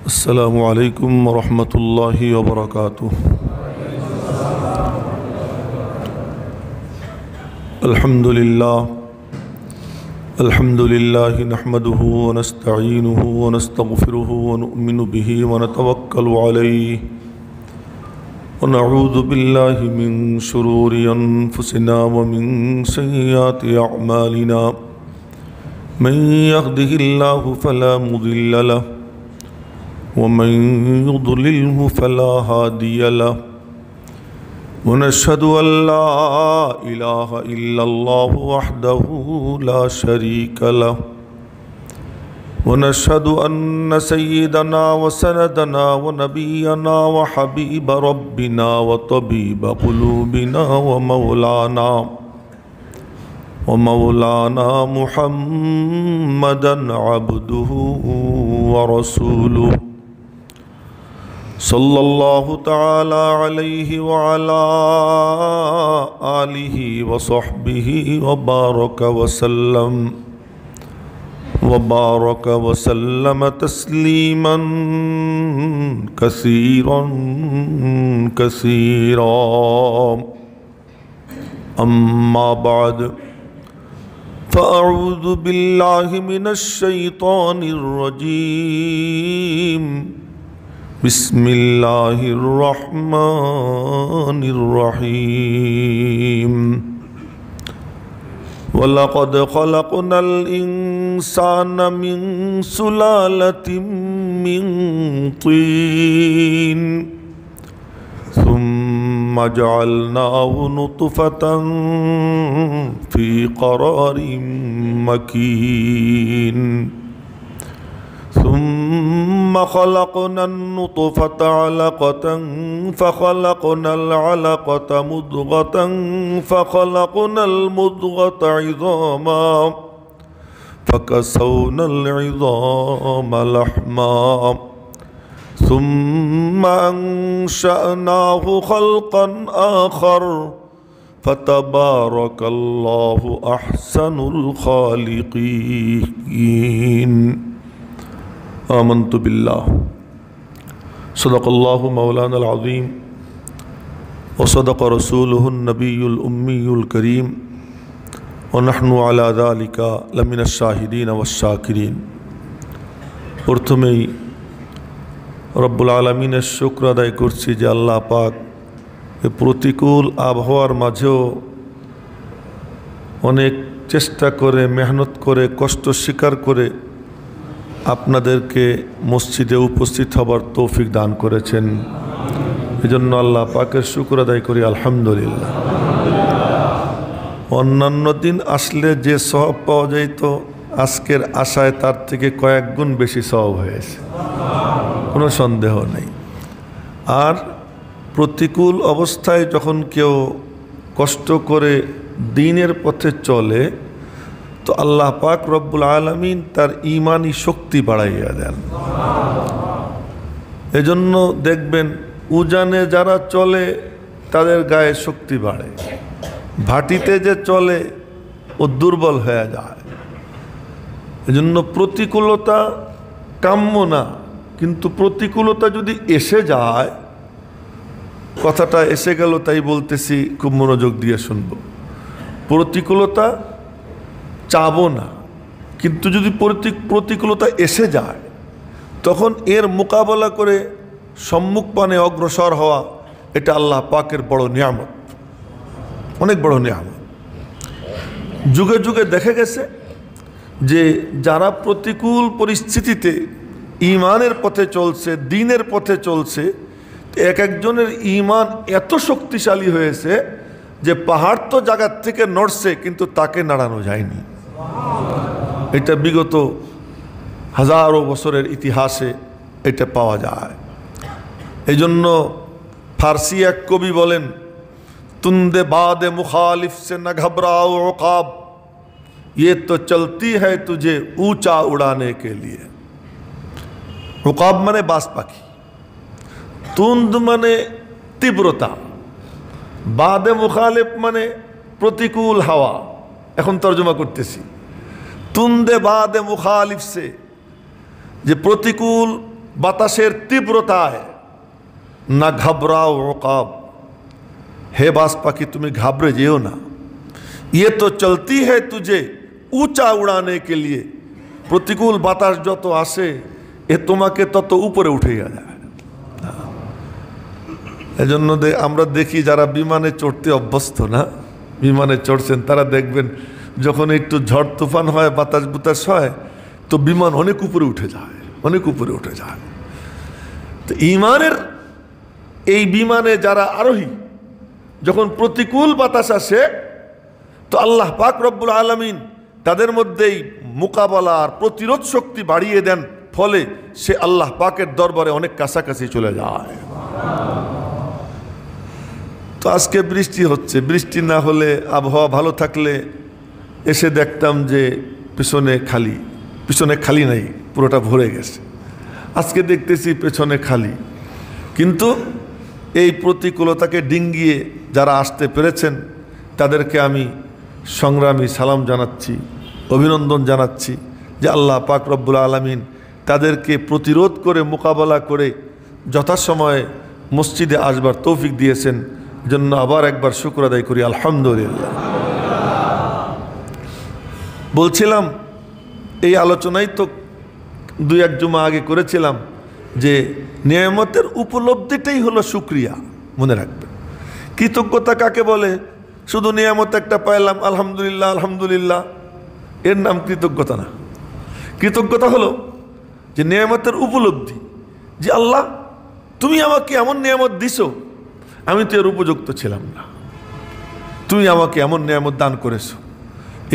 अस्सलामु अलैकुम वरहमतुल्लाहि वबरकातुह। अल्हम्दुलिल्लाह नहमदुहु व नस्तईनुहु व नस्तगफिरुहु व नु'मिनु बिही व नतवक्कलु अलैहि व नऊज़ु बिल्लाहि मिन शुरूरि अनफुसिना व मिन सय्यिआति अअमालिना। मन यहदिहिल्लाहु फला मुदिल्ल लहु वमन युद्लिल्हु फला हादिय लहु वनशहदु अल्ला इलाहा इल्लल्लाहु वहदहु ला शरीक लहु वनशहदु अन्न सय्यिदना व सनदना व नबियना व हबीब रब्बिना व तबीब क़ुलूबिना व मौलाना मुहम्मदन अब्दुहु व रसूलुहु सल्लल्लाहु तआला अलैहि व अला आलिहि व सहबिहि व बारक व सल्लम तस्लीमन कसीरन कसीरा। अम्मा बाद फ़अऊज़ु बिल्लाहि मिनश शैतानिर रजीम। बिस्मिल्लाहिर्रहमानिर्रहीम। वलक़द ख़लक़नल इंसान मिन सुलालतिम मिन तीन सुम्मा जअलनाहु नुत्फ़तन फ़ी क़रारिम मकीन सुम्मा ख़लक़नन नुत्फ़ता अलक़तन फ़ख़लक़नल अलक़ता मुद्ग़तन फ़ख़लक़नल मुद्ग़ता इज़ामा फ़कसौनल इज़ामा लहमा सुम्मा अंशअनाहु ख़ल्क़न आख़र फ़तबारकल्लाहु अहसनुल ख़ालिक़ीन। आमन्तु बिल्लाह सदक़ल्लाहु मौलाना अल-अज़ीम व सदक़ रसूलुहुन नबियुल उम्मियुल करीम व नहनु अला ज़ालिका लमिनश शाहिदीन वश-शाकिरीन। प्रथमेই রব্বুল আলামিনের শুকর আদায় করছি যে আল্লাহ পাক এই প্রতিকূল আবহাওয়ার মাঝেও অনেক চেষ্টা করে মেহনত করে কষ্ট স্বীকার করে আপনাদেরকে মসজিদে উপস্থিত হবার তৌফিক দান করেছেন। এজন্য আল্লাহ পাকের শুকর আদায় করি আলহামদুলিল্লাহ। অন্যান্য দিন আসলে যে সওয়াব পাওয়া যেত আজকের আশায় তার থেকে কয়েক গুণ বেশি সওয়াব হয়েছে, কোনো সন্দেহ নেই। আর প্রতিকূল অবস্থায় যখন কেউ কষ্ট করে দ্বীনের পথে চলে তো আল্লাহ পাক রব্বুল আলামিন তার ঈমানি শক্তি বাড়াইয়া দেন। এজন্য দেখবেন উজানে যারা চলে তাদের গায়ে শক্তি বাড়ে, ভাটিতে যে চলে ও দুর্বল হয়ে যায়। এজন্য প্রতিকূলতা কাম্য না, কিন্তু প্রতিকূলতা যদি এসে যায়, কথাটা এসে গেল তাই বলতেছি, খুব মনোযোগ দিয়ে শুনব। প্রতিকূলতা চাবো না, কিন্তু যদি প্রতিকূলতা এসে যায় তখন এর মোকাবেলা করে সম্মুখপানে অগ্রসর হওয়া, এটা আল্লাহ পাকের বড় নিয়ামত, অনেক বড় নিয়ামত। যুগে যুগে দেখা গেছে যে যারা প্রতিকূল পরিস্থিতিতে ঈমানের পথে চলছে, দ্বীনের পথে চলছে, এক একজনের ঈমান এত শক্তিশালী হয়েছে যে পাহাড় তো জায়গার থেকে নড়ছে কিন্তু তাকে নাড়ানো যায়নি। এটা বিগত হাজারো বছরের ইতিহাসে এটা পাওয়া যায়। এই জন্য ফার্সি এক কবি বলেন, তুন্দে বাদে মুখালিফ সে না ঘবরাও ওকাব, ये तो चलती है तुझे ऊंचा उड़ाने के लिए। उकाब माने बास पाखी, तुंद माने तीव्रता, बादे मुखालिफ माने प्रतिकूल हवा, এখন তর্জমা করতেছি। তুন্দে বাদে মুখালিফ সে, যে প্রতিকূল বাতাসের তীব্রতায় না ঘাবরাও ওকাব, হে বাস পাখি তুমি ঘাবড়ে যেও না। ये तो चलती है तुझे ऊंचा उड़ाने के लिए, প্রতিকূল বাতাস যত আসে এ তোমাকে তত উপরে উঠে যায়। এজন্য আমরা দেখি যারা বিমানে চড়তে অভ্যস্ত না, বিমানে চড়ছেন, তারা দেখবেন যখন একটু ঝড় তুফান হয়, বাতাস বুতাস হয়, তো বিমান অনেক উপরে উঠে যায়, অনেক উপরে উঠে যায়। তো ঈমানের এই বিমানে যারা আরোহী, যখন প্রতিকূল বাতাস আসে তো আল্লাহ পাক রব্বুল আলামিন তাদের মধ্যেই মোকাবেলা আর প্রতিরোধ শক্তি বাড়িয়ে দেন, ফলে সে আল্লাহ পাকের দরবারে অনেক কাছাকাছি চলে যায়। তো আজকে বৃষ্টি হচ্ছে, বৃষ্টি না হলে আবহাওয়া ভালো থাকলে এসে দেখতাম যে পিছনে খালি নাই, পুরোটা ভরে গেছে। আজকে দেখতেছি পেছনে খালি। কিন্তু এই প্রতিকূলতাকে ডিঙ্গিয়ে যারা আসতে পেরেছেন তাদেরকে আমি সংগ্রামী সালাম জানাচ্ছি, অভিনন্দন জানাচ্ছি যে আল্লাহ পাক রব্বুল আলামিন তাদেরকে প্রতিরোধ করে মোকাবেলা করে যথাসময়ে মসজিদে আসবার তৌফিক দিয়েছেন। জন্য আবার একবার শুকর আদায় করি আলহামদুলিল্লাহ। বলছিলাম এই আলোচনাই তো 2-1 জুমা আগে করেছিলাম যে নিয়ামতের উপলব্ধিটাই হলো শুকরিয়া। মনে রাখবেন, কৃতজ্ঞতা কাকে বলে? শুধু নিয়ামত একটা পাইলাম আলহামদুলিল্লাহ আলহামদুলিল্লাহ, এর নাম কৃতজ্ঞতা না। কৃতজ্ঞতা হলো যে নিয়ামতের উপলব্ধি, যে আল্লাহ তুমি আমাকে এমন নিয়ামত দিছো, আমি তো এর উপযুক্ত ছিলাম না, তুমি আমাকে এমন নিয়ামত দান করেছো।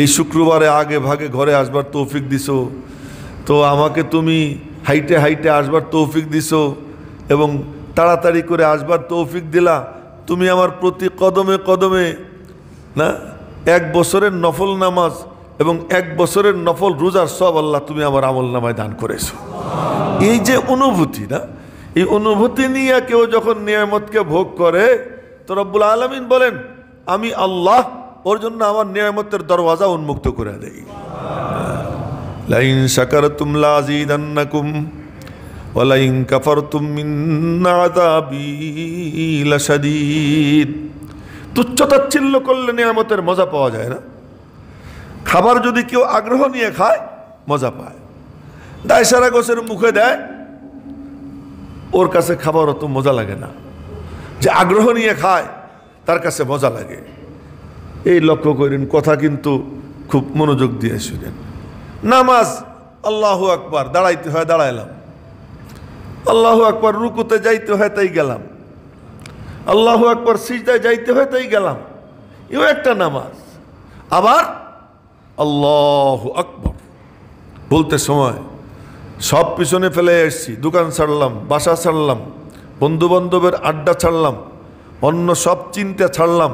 এই শুক্রবারে আগে ভাগে ঘরে আসবার তৌফিক দিছো, তো আমাকে তুমি হাইটে হাইটে আসবার তৌফিক দিছো এবং তাড়াতাড়ি করে আসবার তৌফিক দিলা। তুমি আমার প্রতি কদমে কদমে না 1 বছরের নফল নামাজ এবং 1 বছরের নফল রোজার সব আল্লাহ তুমি আমার আমল নামায় দান করেছো। এই যে অনুভূতি না, এই অনুভূতি নিয়ে কেউ যখন নিয়ামতকে ভোগ করে তো রব্বুল আলামিন বলেন আমি আল্লাহ ওর জন্য আমার নিয়ামতের দরওয়াজা উন্মুক্ত করে দেই। লাইন শাকারতুম লাযীদান্নাকুম ওয়া লাইন কাফারতুম মিন আযাবি লাশাদীদ। তুচ্ছতাচ্ছিল্য করলে নিয়ামতের মজা পাওয়া যায় না। খাবার যদি কেউ আগ্রহ নিয়ে খায় মজা পায়। দায়সারা গোছের মুখে দেয়, ওর কাছে খাবার অত মজা লাগে না। যে আগ্রহ নিয়ে খায় তার কাছে মজা লাগে। এই লক্ষ্য করেন, কথা কিন্তু খুব মনোযোগ দিয়ে শুনেন। নামাজ আল্লাহু আকবার, দাঁড়াইতে হয় দাঁড়াইলাম, আল্লাহু আকবার রুকুতে যাইতে হয় তাই গেলাম, আল্লাহু আকবার সিজদায় যাইতে হয় তাই গেলাম, এও একটা নামাজ। আবার আল্লাহু আকবার বলতে সময় সব পিছনে ফেলে এসছি, দোকান ছাড়লাম, বাসা ছাড়লাম, বন্ধু বান্ধবের আড্ডা ছাড়লাম, অন্য সব চিন্তা ছাড়লাম,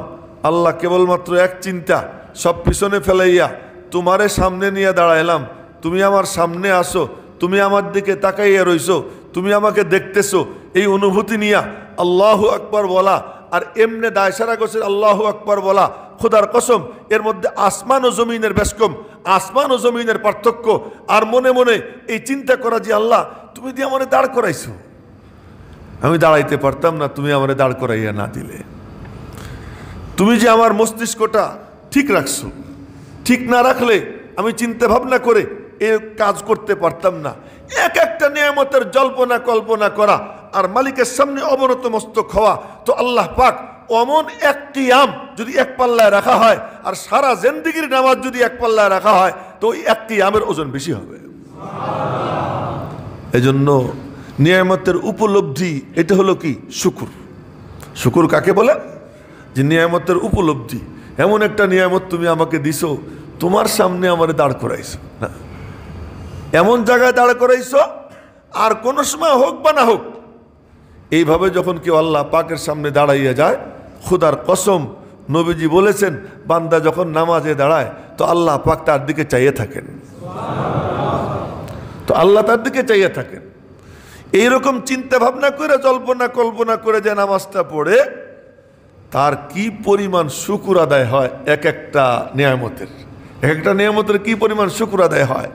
আল্লাহ কেবলমাত্র এক চিন্তা, সব পিছনে ফেলাইয়া তোমারে সামনে নিয়ে দাঁড়াইলাম। তুমি আমার সামনে আসো, তুমি আমার দিকে তাকাইয়া রইছো, তুমি আমাকে দেখতেছো। এই অনুভূতি নিয়া আল্লাহু আকবার বলা আর এমনে দায়সারা গোছের আল্লাহু আকবার বলা, খোদার কসম এর মধ্যে আসমান ও জমিনের বেশ কম, আসমান ও জমিনের পার্থক্য। আর মনে মনে এই চিন্তা করা যে আল্লাহ তুমি দিয়ে আমারে দাঁড় করাইছো, আমি দাঁড়াইতে পারতাম না তুমি আমারে দাঁড় করাইয়া না দিলে। তুমি যে আমার মস্তিষ্কটা ঠিক রাখছো, ঠিক না রাখলে আমি চিন্তা ভাবনা করে এ কাজ করতে পারতাম না। এক একটা নিয়ামতের জল্পনা কল্পনা করা আর মালিকের সামনে অবনত মস্তক হওয়া। তো আল্লাহ পাক অমন এক কিয়াম যদি এক পাল্লায় রাখা হয় আর সারা জিন্দেগির নামাজ যদি এক পাল্লায় রাখা হয় তো ওই এক কিয়ামের ওজন বেশি হবে। এজন্য নিয়ামতের উপলব্ধি এটা হলো কি? শুকুর। শুকুর কাকে বলে? যে নিয়ামতের উপলব্ধি, এমন একটা নিয়ামত তুমি আমাকে দিছো, তোমার সামনে আমারে দাঁড় করাইছো না, এমন জায়গায় দাঁড় করাইছো আর কোনো সময় হোক বা না হোক, এইভাবে যখন কেউ আল্লাহ পাকের সামনে দাঁড়াইয়া যায়, খুদার কসম নবীজি বলেছেন বান্দা যখন নামাজে দাঁড়ায় তো আল্লাহ পাক তার দিকে চাইয়ে থাকেন, তো আল্লাহ তার দিকে চাইয়ে থাকেন। এইরকম চিন্তা ভাবনা করে জল্পনা কল্পনা করে যে নামাজটা পড়ে তার কি পরিমাণ শুকুর আদায় হয় এক একটা নিয়ামতের। একটা নিয়ামতের কি পরিমাণ শুকর আদায় হয়।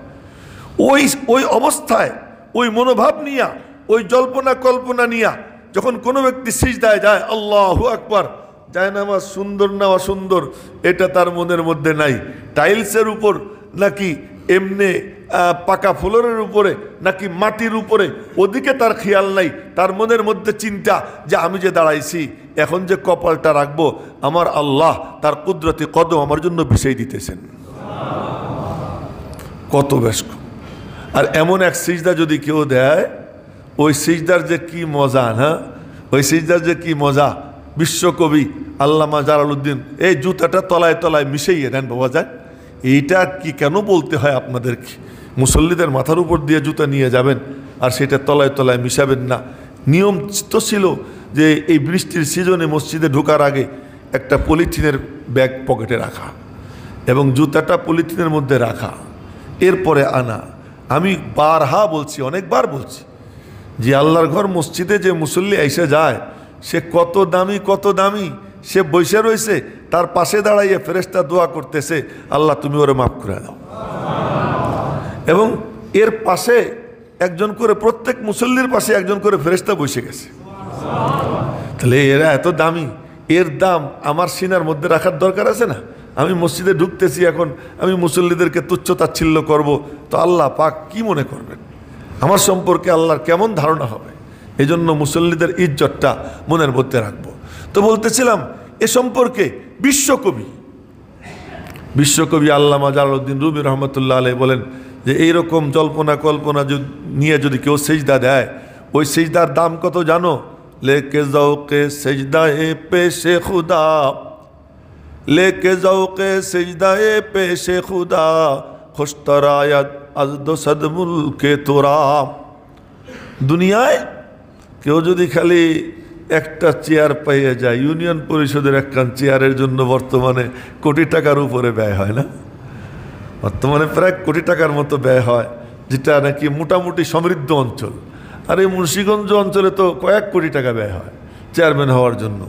ওই ওই অবস্থায় ওই মনোভাব নিয়া, ওই জল্পনা কল্পনা নিয়া যখন কোনো ব্যক্তি সিজদায় যায়, আল্লাহু আকবার, যায় না আমার সুন্দর না অসুন্দর এটা তার মনের মধ্যে নাই। টাইলসের উপর নাকি এমনি পাকা ফ্লোরের উপরে নাকি মাটির উপরে, ওদিকে তার খেয়াল নাই। তার মনের মধ্যে চিন্তা যে আমি যে দাঁড়াইছি, এখন যে কপালটা রাখবো, আমার আল্লাহ তার কুদরতি কদম আমার জন্য বিছাই দিতেছেন। কত ব্যস্ত। আর এমন এক সিজদা যদি কেউ দেয়, ওই সিজদার যে কি মজা না, ওই সিজদার যে কি মজা। বিশ্বকবি আল্লামা জালালউদ্দিন এই জুতাটা তলায় তলায় মিশাইয়ে দেন বাবা যায়। এইটা কি কেন বলতে হয় আপনাদেরকে? মুসল্লিদের মাথার উপর দিয়ে জুতা নিয়ে যাবেন আর সেটা তলায় তলায় মিশাবেন না। নিয়ম তো ছিল যে এই বৃষ্টির সিজনে মসজিদে ঢোকার আগে একটা পলিথিনের ব্যাগ পকেটে রাখা এবং জুতাটা পলিথিনের মধ্যে রাখা, এরপরে আনা। আমি বারহা বলছি, অনেকবার বলছি যে আল্লাহর ঘর মসজিদে যে মুসল্লি এসে যায়, সে কত দামি কত দামি, সে বসে রয়েছে, তার পাশে দাঁড়াইয়ে ফেরেশতা দোয়া করতেছে, আল্লাহ তুমি ওরে মাফ করে দাও। এবং এর পাশে একজন করে, প্রত্যেক মুসল্লির পাশে একজন করে ফেরেশতা বসে গেছে। তাহলে এরা এত দামি, এর দাম আমার সিনার মধ্যে রাখার দরকার আছে না? আমি মসজিদে ঢুকতেছি, এখন আমি মুসল্লিদেরকে তুচ্ছ তাচ্ছিল্য করব, তো আল্লাহ পাক কি মনে করবেন? আমার সম্পর্কে আল্লাহর কেমন ধারণা হবে? এই জন্য মুসল্লিদের ইজ্জতটা মনের মধ্যে রাখবো। তো বলতেছিলাম এ সম্পর্কে বিশ্বকবি আল্লামা জালালউদ্দিন রুমি রহমতুল্লাহ আলাইহি বলেন যে এইরকম জল্পনা কল্পনা নিয়ে যদি কেউ সেজদা দেয়, ওই সেজদার দাম কত জানো? লেকে যাওকে সেজদায়ে পেশে খুদা, লেকে যাওকে সেজদায়ে পেশে খুদা, খুশতরায়াত আজ দো সদমুলকে তোরা। দুনিয়ায় কেউ যদি খালি একটা চেয়ার পাইয়ে যায়, ইউনিয়ন পরিষদের একখান চেয়ারের জন্য বর্তমানে কোটি টাকার উপরে ব্যয় হয় না? বর্তমানে প্রায় কোটি টাকার মতো ব্যয় হয়, যেটা নাকি মোটামুটি সমৃদ্ধ অঞ্চল। আর এই মুন্সিগঞ্জ অঞ্চলে তো কয়েক কোটি টাকা ব্যয় হয় চেয়ারম্যান হওয়ার জন্য।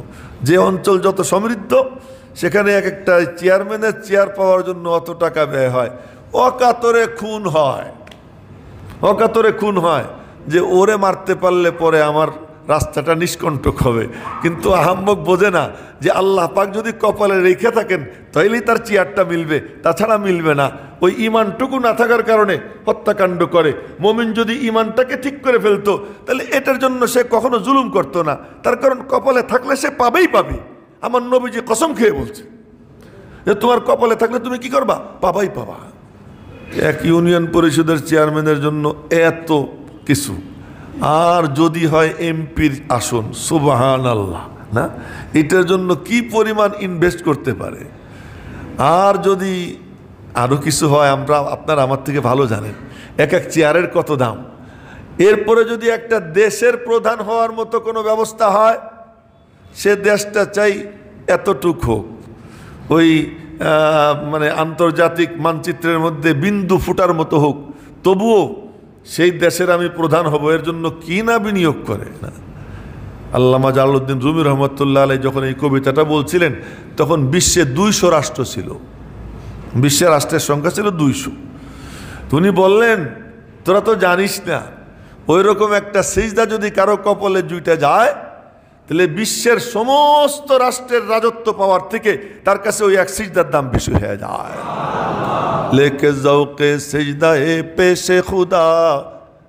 যে অঞ্চল যত সমৃদ্ধ, সেখানে এক একটা চেয়ারম্যানের চেয়ার পাওয়ার জন্য অত টাকা ব্যয় হয়। অকাতরে খুন হয়, অকাতরে খুন হয় যে ওরে মারতে পারলে পরে আমার রাস্তাটা নিষ্কণ্টক হবে। কিন্তু আহাম্মক বোঝে না যে আল্লাহ পাক যদি কপালে রেখে থাকেন তাইলেই তার চেয়ারটা মিলবে, তাছাড়া মিলবে না। ওই ইমানটুকু না থাকার কারণে হত্যাকাণ্ড করে। মুমিন যদি ইমানটাকে ঠিক করে ফেলতো, তাহলে এটার জন্য সে কখনো জুলুম করতো না। তার কারণ কপালে থাকলে সে পাবেই পাবে। আমার নবীজি কসম খেয়ে বলছে যে তোমার কপালে থাকলে তুমি কি করবা? পাবাই পাবা। এক ইউনিয়ন পরিষদের চেয়ারম্যানের জন্য এত কিছু, আর যদি হয় এমপির আসন, সুবহানাল্লাহ না, এটার জন্য কি পরিমাণ ইনভেস্ট করতে পারে। আর যদি আরও কিছু হয়, আপনারা আমার থেকে ভালো জানেন এক এক চেয়ারের কত দাম। এরপরে যদি একটা দেশের প্রধান হওয়ার মতো কোনো ব্যবস্থা হয়, সে দেশটা চাই এতটুক হোক, ওই মানে আন্তর্জাতিক মানচিত্রের মধ্যে বিন্দু ফুটার মতো হোক, তবুও সেই দেশের আমি প্রধান হব। এর জন্য কি না বিনিয়োগ করে না। আল্লামা জালালউদ্দিন রুমি রহমতুল্লাহ আলাইহি যখন এই কবিতাটা বলছিলেন, তখন বিশ্বে 200 রাষ্ট্র ছিল, বিশ্বের রাষ্ট্রের সংখ্যা ছিল 200। উনি বললেন তোরা তো জানিস না, ওই রকম একটা সিজদা যদি কারো কপালে জুইটা যায়, তাহলে বিশ্বের সমস্ত রাষ্ট্রের রাজত্ব পাওয়ার থেকে তার কাছে ওই এক সিজদার দাম বেশি হয়ে যায়। লেকে যাওকে সিজদায়ে পেশে খুদা,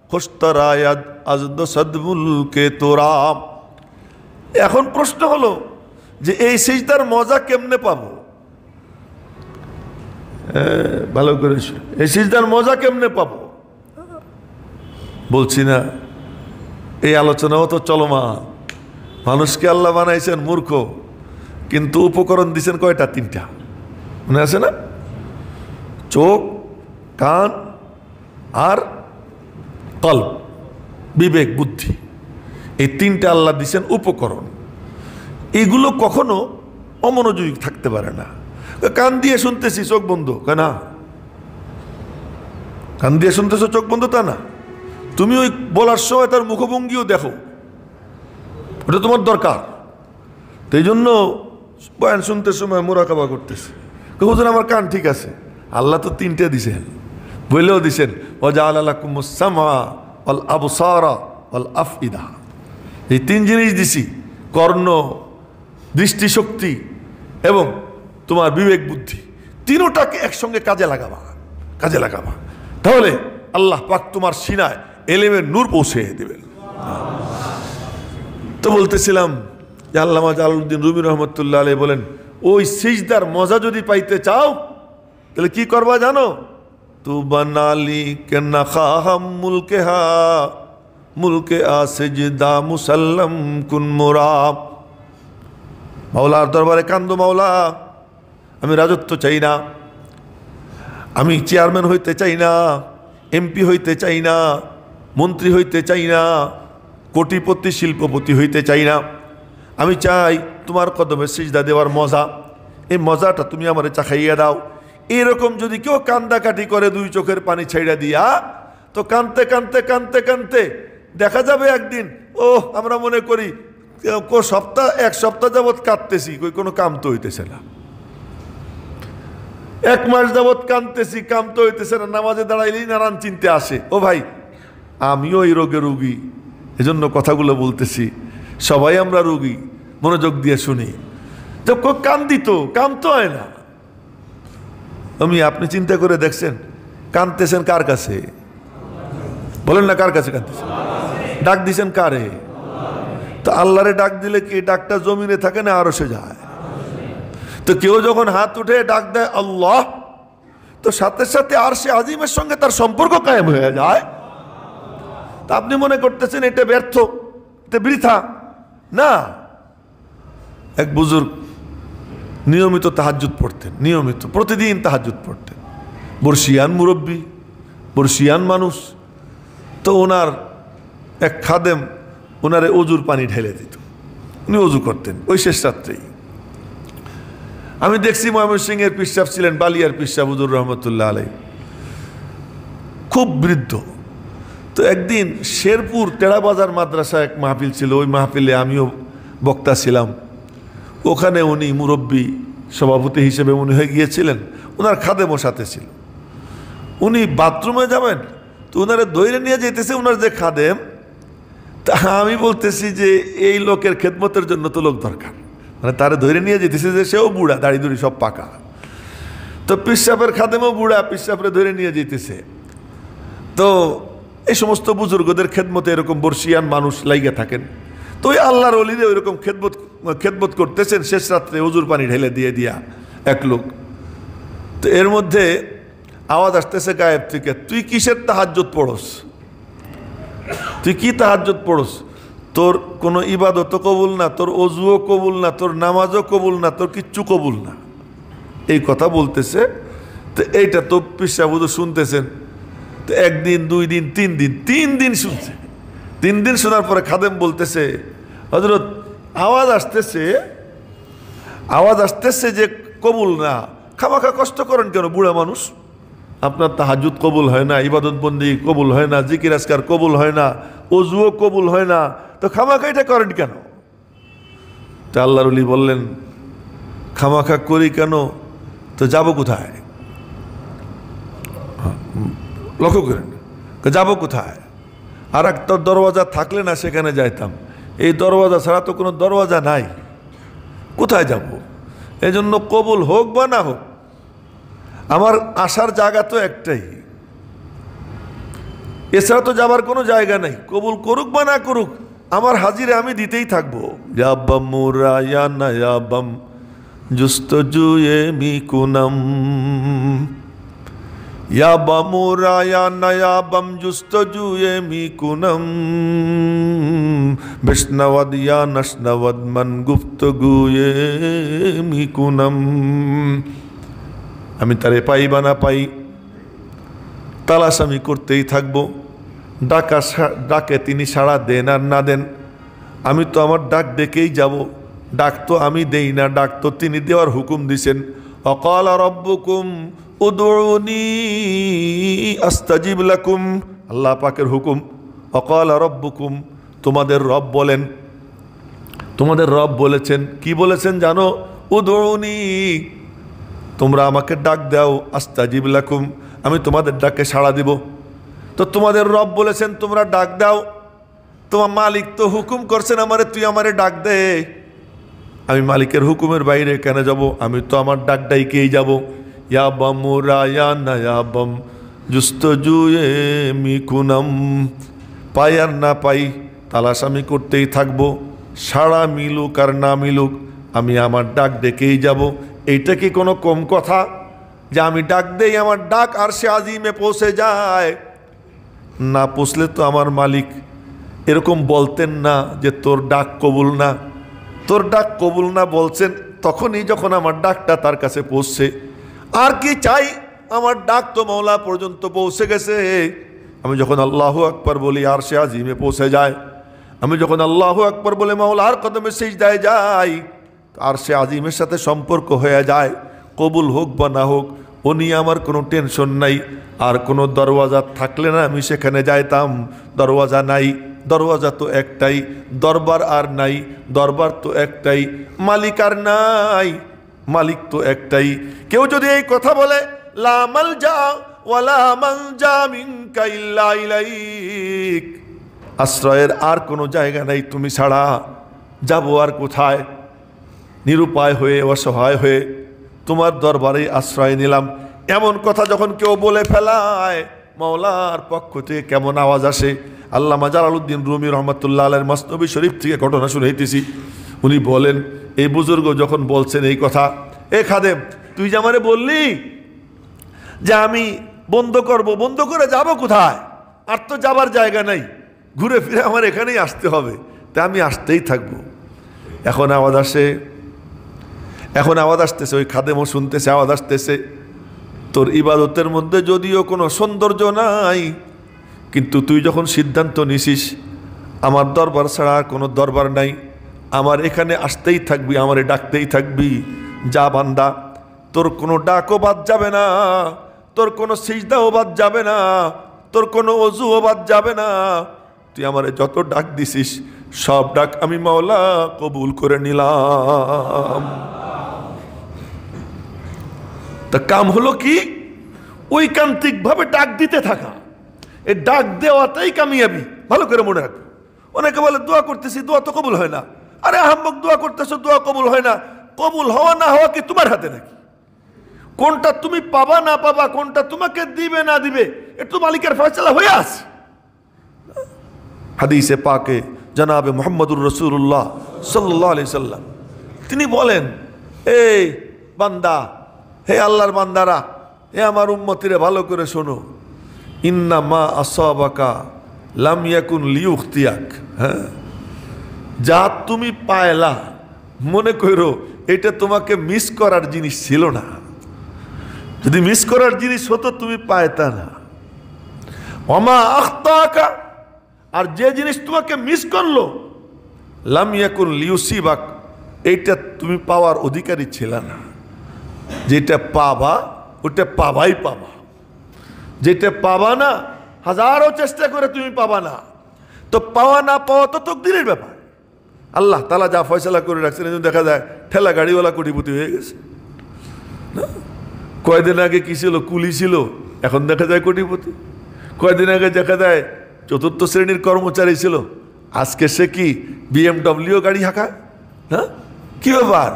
খুশতরায়াত আজ দো সদমুলকে তোরা। এখন প্রশ্ন হলো যে এই সিজদার মজা কেমনে পাবো? ভালো করে এই সিজদার মজা কেমনে পাবো? বলছি না, এই আলোচনাও তো চলমান। মানুষকে আল্লাহ বানাইছেন মূর্খ, কিন্তু উপকরণ দিয়েছেন কয়টা? 3টা, মনে আছে না? চোখ, কান আর কলব, বিবেক, বুদ্ধি, এই 3টা আল্লাহ দিয়েছেন উপকরণ। এইগুলো কখনো অমনোযোগী থাকতে পারে না। কান দিয়ে শুনতেছি, চোখ বন্ধ, না কান দিয়ে শুনতেছো, চোখ বন্ধ, তা না। তুমি ওই বলার সময় তার মুখভঙ্গিও দেখো, ওটা তোমার দরকার। তো এই জন্য বয়ান শুনতে সময় মোরাকাবা করতেছে, হুজুর আমার কান ঠিক আছে, আল্লাহ তো তিনটে দিছেন, বলেও দিছেন ওয়াজআলা লাকুমুস সামআ ওয়াল আবসারা ওয়াল আফইদা। এই তিন জিনিস দিছি, কর্ণ, দৃষ্টিশক্তি এবং তোমার বিবেক বুদ্ধি, তিনোটাকে একসঙ্গে কাজে লাগাবা, তাহলে আল্লাহ পাক তোমার সিনায় এলেমের নূর পৌঁছে দেবেন। তো বলতেছিলাম যে আল্লামা জালালউদ্দিন রুমি রহমতুল্লাহ আলাইহি বলেন, ওই সিজদার মজা যদি পাইতে চাও তাহলে কি করবা জানো? তু বানালি কেনা খাহাম মুলকে হা মুলকে আসিজদা মুসাল্লাম কুন মুরাব। মাওলার দরবারে কান্দো, মাওলা আমি রাজত্ব চাই না, আমি চেয়ারম্যান হইতে চাই না, এমপি হইতে চাই না, মন্ত্রী হইতে চাই না, কোটিপতি শিল্পপতি হইতে চাই না, আমি চাই তোমার কদমে সিজদা দেওয়ার মজা। এই মজাটা তুমি আমারে চাখাইয়া দাও। এরকম যদি কেউ কান্দাকাটি করে দুই চোখের পানি ছাইড়া দিয়া, তো কানতে কানতে কানতে কানতে দেখা যাবে একদিন আমরা মনে করি এক সপ্তাহ যাবৎ কাঁদতেছি, কোনো কাম তো হইতেছে না, 1 মাস যাবৎ কাঁদতেছি, কাম তো হইতেছে না, নামাজে দাঁড়াইলেই নানান চিন্তা আসে। ও ভাই, আমিও এই রোগে রোগী, এজন্য কথাগুলো বলতেছি। সবাই আমরা রোগী, মনোযোগ দিয়ে শুনি। যখন কান্দি তো কাম তো হয় না। আপনি চিন্তা করে দেখছেন কাঁদতেছেন কার কাছে? বলেন না, কার কাছে কাঁদতেছেন? ডাক দিছেন কারে? তো আল্লাহরে ডাক দিলে কি ডাকটা জমিনে থাকে না আরশে যায়? তো কেউ যখন হাত উঠে ডাক দেয় আল্লাহ, তো সাথে সাথে আরশে আজিমের সঙ্গে তার সম্পর্ক কায়েম হয়ে যায়। তা আপনি মনে করতেছেন এটা ব্যর্থ, এটা বৃথা না। এক বুজুর্গ নিয়মিত তাহাজ্জুদ পড়তেন, নিয়মিত প্রতিদিন তাহাজ্জুদ পড়তেন, বর্ষিয়ান মুরব্বী, বর্ষিয়ান মানুষ। তো ওনার এক খাদেম ওনারে অজুর পানি ঢেলে দিত, উনি অজু করতেন ওই শেষ রাত্রেই। আমি দেখছি ময়মনসিংহের পীর সাহেব ছিলেন, বালিয়ার পীর সাহেব হুজুর রহমতুল্লাহ আলাইহি, খুব বৃদ্ধ। তো একদিন শেরপুর টেড়াবাজার মাদ্রাসা এক মাহফিল ছিল, ওই মাহফিলে আমিও বক্তা ছিলাম। ওখানে উনি মুরব্বী সভাপতি হিসেবে উনি হয়ে গিয়েছিলেন, ওনার খাদেমও সাথে ছিল। উনি বাথরুমে যাবেন, তো ওনারা ধৈর্য নিয়ে যেতেছে ওনার যে খাদেম। তা আমি বলতেছি যে এই লোকের খেদমতের জন্য তো লোক দরকার, মানে তারা ধৈর্য নিয়ে যেতেছে, যে সেও বুড়া, দাড়ি দুড়ি সব পাকা। তো পীর সাহেবের খাদেমও বুড়া, পীর সাহেবরে ধরে নিয়ে যেতেছে। তো এই সমস্ত বুজুর্গদের খেদমতে এরকম বর্ষিয়ান মানুষ লাইগে থাকেন। তো ওই আল্লাহর ওলিরে ওইরকম খেদমত করতেছেন। শেষ রাত্রে অজুর পানি ঢেলে দিয়ে দিয়া এক লোক। তো এর মধ্যে আওয়াজ আসতেছে গায়েব থেকে, তুই কিসের তাহাজ্জুদ পড়স? তুই কি তাহাজ্জুদ পড়স? তোর কোনো ইবাদতও কবুল না, তোর অজুও কবুল না, তোর নামাজও কবুল না, তোর কিচ্ছু কবুল না, এই কথা বলতেছে। তো এইটা তো পীর সাহেব হুজুর শুনতেছেন। তো একদিন, 2 দিন, 3 দিন শুনছে। 3 দিন শোনার পরে খাদেম বলতেছে, হযরত আওয়াজ আসতেছে যে কবুল না, খামাখা কষ্ট করেন কেন? বুড়া মানুষ, আপনার তাহাজ্জুদ কবুল হয় না, ইবাদত বন্দি কবুল হয় না, জিকির আজকার কবুল হয় না, অজুও কবুল হয় না, তো খামাখা এটা করেন কেন? তো আল্লাহর ওলি বললেন, খামাখা করি কেন? তো যাব কোথায়? লক্ষ্য করেন, যাব কোথায়? আর একটা দরওয়াজা থাকলে না সেখানে যাইতাম, এই দরওয়াজা ছাড়া তো কোনো দরওয়াজা নাই, কোথায় যাব? এই জন্য কবুল হোক বা না হোক, আমার আসার জায়গা তো একটাই, এছাড়া তো যাবার কোনো জায়গা নেই। কবুল করুক বা না করুক, আমার হাজিরে আমি দিতেই থাকবো। ইয়াবাম মুরায়ানা ইয়াবাম জুস্তজুয়ে মিকুনাম, ইয়াবাম মুরায়ানা ইয়াবাম জুস্তজুয়ে মিকুনাম, বিষ্ণাওয়াদ ইয়া নাশনাওয়াদ মান গুফতগুয়ে মিকুনাম। আমি তারে পাই বা না পাই, তালাশ আমি করতেই থাকবো। ডাকে তিনি সাড়া দেন আর না দেন, আমি তো আমার ডাক ডেকেই যাব। ডাক তো আমি দেই না, ডাক তো তিনি দেওয়ার হুকুম দিছেন। অকালা রব্বুকুম উদউনি আস্তাজিব লাকুম, আল্লাহ পাকের হুকুম। অকালা রব্বুকুম, তোমাদের রব বলেন, তোমাদের রব বলেছেন, কি বলেছেন জানো? উদউনি, তোমরা আমাকে ডাক দাও, আস্তাজিব লাকুম, আমি তোমাদের ডাকে সাড়া দিব। তো তোমাদের রব বলেছেন তোমরা ডাক দাও, তোমার মালিক তো হুকুম করছেন আমারে, তুই আমারে ডাক দে। আমি মালিকের হুকুমের বাইরে কেন যাব? আমি তো আমার ডাক ডাইকেই যাব। ইয়া বামুরা ইয়া নায়াবম জুস্তজুয়ে মিকুনাম, পাই আর না পাই তালাশ আমি করতেই থাকবো। সাড়া মিলুক আর না মিলুক আমি আমার ডাক ডেকেই যাব। এইটা কি কোনো কম কথা যে আমি ডাক দেই, আমার ডাক আরশে আজিমে পৌঁছে যায়? না পৌঁছলে তো আমার মালিক এরকম বলতেন না যে তোর ডাক কবুল না। তোর ডাক কবুল না বলছেন তখনই যখন আমার ডাকটা তার কাছে পৌঁছছে। আর কি চাই? আমার ডাক তো মওলা পর্যন্ত পৌঁছে গেছে। আমি যখন আল্লাহু আকবার বলি আরশে আজিমে পৌঁছে যায়। আমি যখন আল্লাহু আকবার বলে মাওলার কদমে সিজদায় যাই, আরশে আজিমের সাথে সম্পর্ক হয়ে যায়। কবুল হোক বা না হোক ও নিয়ে আমার কোনো টেনশন নাই। আর কোনো দরওয়াজা থাকলে না আমি সেখানে যাইতাম, দরওয়াজা নাই। দরওয়াজা তো একটাই, দরবার আর নাই। দরবার তো একটাই, মালিক আর নাই। মালিক তো একটাই। কেউ যদি এই কথা বলে লা মালজা ওয়ালা মানজা মিনকা ইল্লা ইলাইক, আশ্রয়ের আর কোনো জায়গা নাই তুমি ছাড়া, যাব আর কোথায়? নিরুপায় হয়ে অসহায় হয়ে তোমার দরবারে আশ্রয় নিলাম, এমন কথা যখন কেউ বলে ফেলায়, মাওলার পক্ষ থেকে কেমন আওয়াজ আসে। আল্লামা জালালউদ্দিন রুমি রহমতুল্লাহ আলাইহির মসনবী শরীফ থেকে ঘটনা শুনাইতেছি। উনি বলেন, এই বুজুর্গ যখন বলছেন এই কথা, এ খাদেম তুই যে আমারে বললি যে আমি বন্ধ করব, বন্ধ করে যাব কোথায়? আর তো যাবার জায়গা নাই, ঘুরে ফিরে আমার এখানেই আসতে হবে, তাই আমি আসতেই থাকবো। এখন আওয়াজ আসে, এখন আওয়াজ আসতেছে, ওই খাদেমও শুনতেছে, আওয়াজ আসতেছে, তোর ইবাদতের মধ্যে যদিও কোনো সৌন্দর্য নাই, কিন্তু তুই যখন সিদ্ধান্ত নিছিস আমার দরবার ছাড়া আর কোনো দরবার নাই, আমার এখানে আসতেই থাকবি, আমারে ডাকতেই থাকবি, যা বান্দা, তোর কোনো ডাকও বাদ যাবে না, তোর কোনো সিজদাও বাদ যাবে না, তোর কোনো ওযুও বাদ যাবে না। তুই আমারে যত ডাক দিছিস সব ডাক আমি মাওলা কবুল করে নিলাম। তা কাম হলো কি? ঐকান্তিকভাবে ডাক দিতে থাকা, এই ডাক দেওয়াটাই কামিয়াবি। ভালো করে মনে রাখবে। অনেকে বলে দোয়া করতেছি, দোয়া তো কবুল হয় না। আরে আহম্মক, দোয়া করতেছো, দোয়া কবুল হয় না। কবুল হওয়া না হওয়া কি তোমার হাতে নাকি? কোনটা তুমি পাবা না পাবা, কোনটা তোমাকে দিবে না দিবে, একটু মালিকের ফয়সালা হয়ে আছে। হাদিসে পাকে জনাবে মুহাম্মদুর রাসূলুল্লাহ সাল্লাল্লাহু আলাইহি সাল্লাম তিনি বলেন, এই বান্দা, হে আল্লাহর বান্দারা, হে আমার উম্মতিরে ভালো করে শোনো, ইন্না মা আসাবাকা লাম ইয়াকুন লিউখতিয়াক। হ্যাঁ, যা তুমি পায়লা মনে করো এটা তোমাকে মিস করার জিনিস ছিল না। যদি মিস করার জিনিস হতো তুমি পায়তা না। ওমা আখতাকা, আর যে জিনিস তোমাকে মিস করলো, লাম ইয়াকুন লিউসিবাক, এইটা তুমি পাওয়ার অধিকারী ছিল না। যেটা পাবা ওটা পাবাই পাবা, যেটা পাবা না হাজারো চেষ্টা করে তুমি পাবা না। তো পাওয়া না পাওয়া তো তকদিরের ব্যাপার। আল্লাহ তাআলা যা ফয়সালা করে রাখছেন, দেখা যায় ঠেলা গাড়িওয়ালা কোটিপতি হয়ে গেছে। কয়দিন আগে কি ছিল? কুলি ছিল, এখন দেখা যায় কোটিপতি। কয়দিন আগে দেখা যায় চতুর্থ শ্রেণীর কর্মচারী ছিল, আজকে সে কি BMW গাড়ি হাঁকায়। হ্যাঁ, কি ব্যাপার?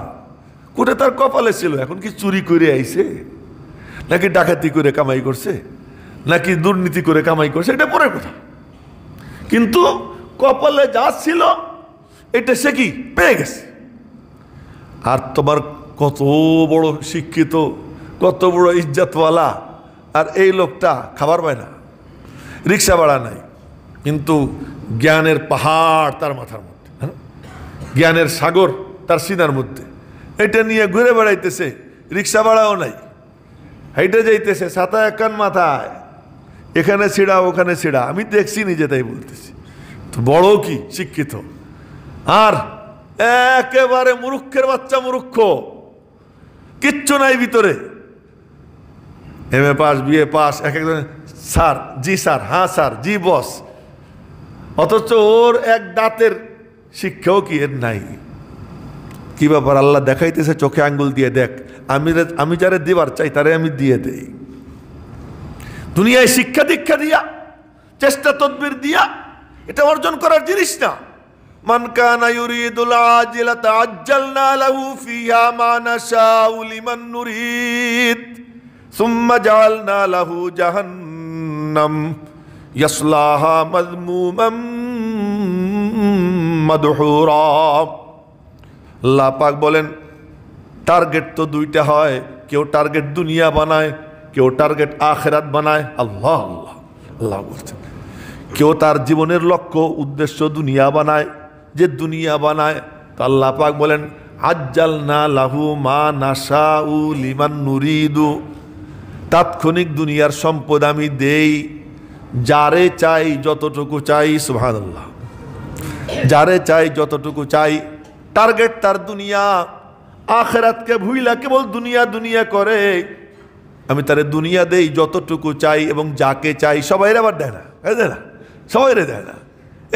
কোটে তার কপালে ছিল, এখন কি চুরি করে আইছে, নাকি ডাকাতি করে কামাই করছে, নাকি দুর্নীতি করে কামাই করছে, এটা পরের কথা। কিন্তু কপালে যা ছিল এটা সে কি পেয়ে গেছে। আর তোমার কত বড় শিক্ষিত, কত বড় ইজ্জতওয়ালা, আর এই লোকটা খাবার পায় না, রিক্সা ভাড়া নাই, কিন্তু জ্ঞানের পাহাড় তার মাথার মধ্যে, হ্যাঁ, জ্ঞানের সাগর তার সিনার মধ্যে, এটা নিয়ে ঘুরে বেড়াইতেছে, রিক্সা ভাড়াও নাই, হাইটে যাইতেছে, ছাতা একান মাথায়, এখানে ছিড়া ওখানে ছিড়া। আমি দেখছি নিজে, তাই বলতেছি। তো বড় কি শিক্ষিত, আর একেবারে মূর্খের বাচ্চা, মূর্খ, কিচ্ছু নাই ভিতরে। MA পাস, BA পাস, এক একজন স্যার, জি স্যার, হ্যাঁ স্যার, জি বস, অথচ ওর এক দাঁতের শিক্ষাও কি এর নাই। কি ব্যাপার? আল্লাহ দেখাইতেছে চোখে আঙ্গুল দিয়ে, দেখ আমি যারে দেবার চাই তারে আমি দিয়ে দেই। দুনিয়ায় শিক্ষা দীক্ষা দিয়া, চেষ্টা তদবির দিয়া এটা অর্জন করার জিনিস না। মান কানা ইউরিদুল আজিলাতা আজ্জালনা লাহু ফিহা মা নাশাউ লিমান নুরিদ সুম্মা জাআলনা লাহু জাহান্নাম ইয়াসলাহা মাযমুমান মাদহুরা। আল্লাহ পাক বলেন টার্গেট তো দুইটা হয়, কেউ টার্গেট দুনিয়া বানায়, কেউ টার্গেট আখিরাত বানায়। আল্লাহ আল্লাহ আল্লাহ বলছেন কেউ তার জীবনের লক্ষ্য উদ্দেশ্য দুনিয়া বানায়, যে দুনিয়া বানায় তো আল্লাহ পাক বলেন আজ্জালনা লাহু মা নাশাউ লিমান নুরিদু, তাৎক্ষণিক দুনিয়ার সম্পদ আমি দেই যারে চাই যতটুকু চাই। সুবহানাল্লাহ, যারে চাই যতটুকু চাই। টার্গেট তার দুনিয়া, আখিরাতকে ভুইলা কেবল দুনিয়া দুনিয়া করে। আমি তারে দুনিয়া দেই যতটুকু চাই এবং যাকে চাই। সবাই আবার দেয় না, দেয় না, সবাই দেয় না।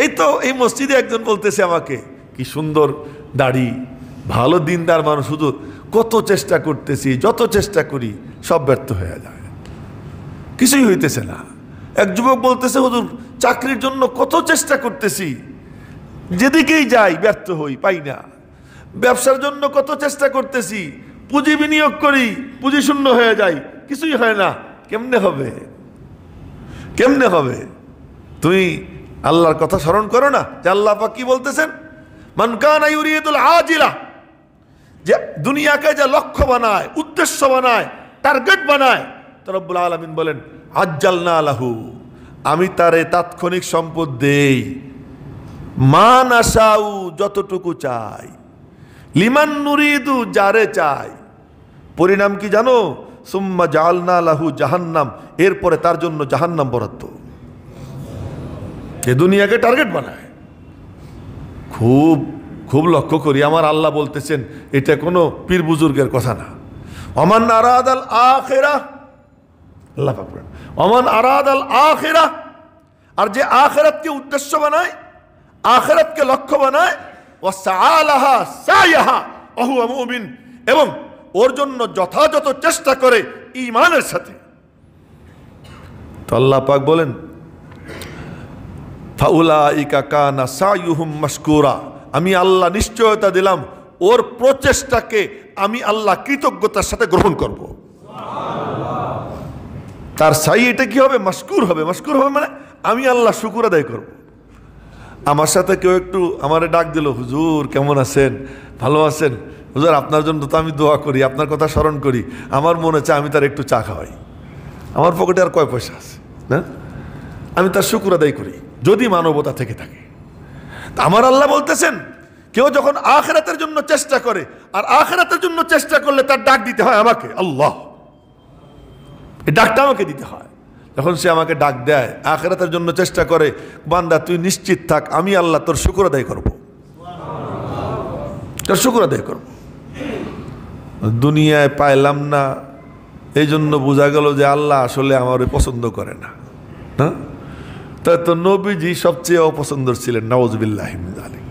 এই তো এই মসজিদে একজন বলতেছে আমাকে, কি সুন্দর দাড়ি, ভালো দিনদার মানুষ, শুধু কত চেষ্টা করতেছি, যত চেষ্টা করি সব ব্যর্থ হয়ে যায়, কিছুই হইতেছে না। এক যুবক বলতেছে হুজুর চাকরির জন্য কত চেষ্টা করতেছি, যেদিকেই যাই ব্যর্থ হই, পাই না। ব্যবসার জন্য কত চেষ্টা করতেছি, পুঁজি বিনিয়োগ করি, পুঁজি শূন্য হয়ে যায়, কিছুই হয় না। কেমনে হবে, কেমনে হবে? তুমি আল্লাহর কথা স্মরণ করো না যে আল্লাহ পাক কি বলতেছেন, মান কানা ইউরিদুল আজিলা, যে দুনিয়াকে যে লক্ষ্য বানায়, উদ্দেশ্য বানায়, টার্গেট বানায়, তো রব্বুল আলামিন বলেন আজ্জালনা লাহু, আমি তারে তাৎক্ষণিক সম্পদ দেই, মা নাশাউ যতটুকু চাই, লিমান নুরিদু যারে চাই। পরিণাম কি জানো? সুম্মা জাআলনা লাহু জাহান্নাম, এরপরে তার জন্য জাহান্নাম বরাদ্দ। এ দুনিয়াকে টার্গেট বানায়। খুব খুব লক্ষ্য করি, আমার আল্লাহ বলতেছেন এটা কোনো পীর বুজুর্গের কথা না। ওমান আরাদাল আখিরাহ, আল্লাহ পাক বলেন ওমান আরাদাল আখিরাহ, আর যে আখিরাতকে উদ্দেশ্য বানায়, আখিরাতকে লক্ষ্য বানায়, ওয়াসআলাহা সায়াহা ওয়া হুয়া মুমিন, এবং ওর জন্য যথাযথ চেষ্টা করে ঈমানের সাথে। তো আল্লাহ পাক বলেন ফাউলাইকা কানা সায়ুহুম মাশকুরা, আমি আল্লাহ নিশ্চয়তা দিলাম ওর প্রচেষ্টাকে আমি আল্লাহ কৃতজ্ঞতার সাথে গ্রহণ করব। তার সাই এটা কি হবে? মাশকুর হবে। মাশকুর হবে মানে আমি আল্লাহ শুকর আদায় করব। আমার সাথে কেউ একটু আমারে ডাক দিল, হুজুর কেমন আছেন, ভালো আছেন? হুজুর আপনার জন্য তো আমি দোয়া করি, আপনার কথা স্মরণ করি, আমার মনে হচ্ছে আমি তার একটু চা খাওয়াই। আমার পকেটে আর কয় পয়সা আছে না, আমি তার শুকর আদায় করি যদি মানবতা থেকে থাকে। আমার আল্লাহ বলতেছেন কেউ যখন আখিরাতের জন্য চেষ্টা করে, আর আখিরাতের জন্য চেষ্টা করলে তার ডাক দিতে হয় আমাকে, আল্লাহ, এই ডাকটা আমাকে দিতে হয়। যখন সে আমাকে ডাক দেয়, আখিরাতের জন্য চেষ্টা করে, বান্দা তুই নিশ্চিত থাক আমি আল্লাহ তোর শুকর আদায় করব, তোর শুকর আদায় করব। দুনিয়ায় পাইলাম না, এই জন্য বোঝা গেল যে আল্লাহ আসলে আমার পছন্দ করে না। হ্যাঁ, তাই তো নবীজি সবচেয়ে অপছন্দর ছিলেন, নাউজুবিল্লাহি মিন যালিক।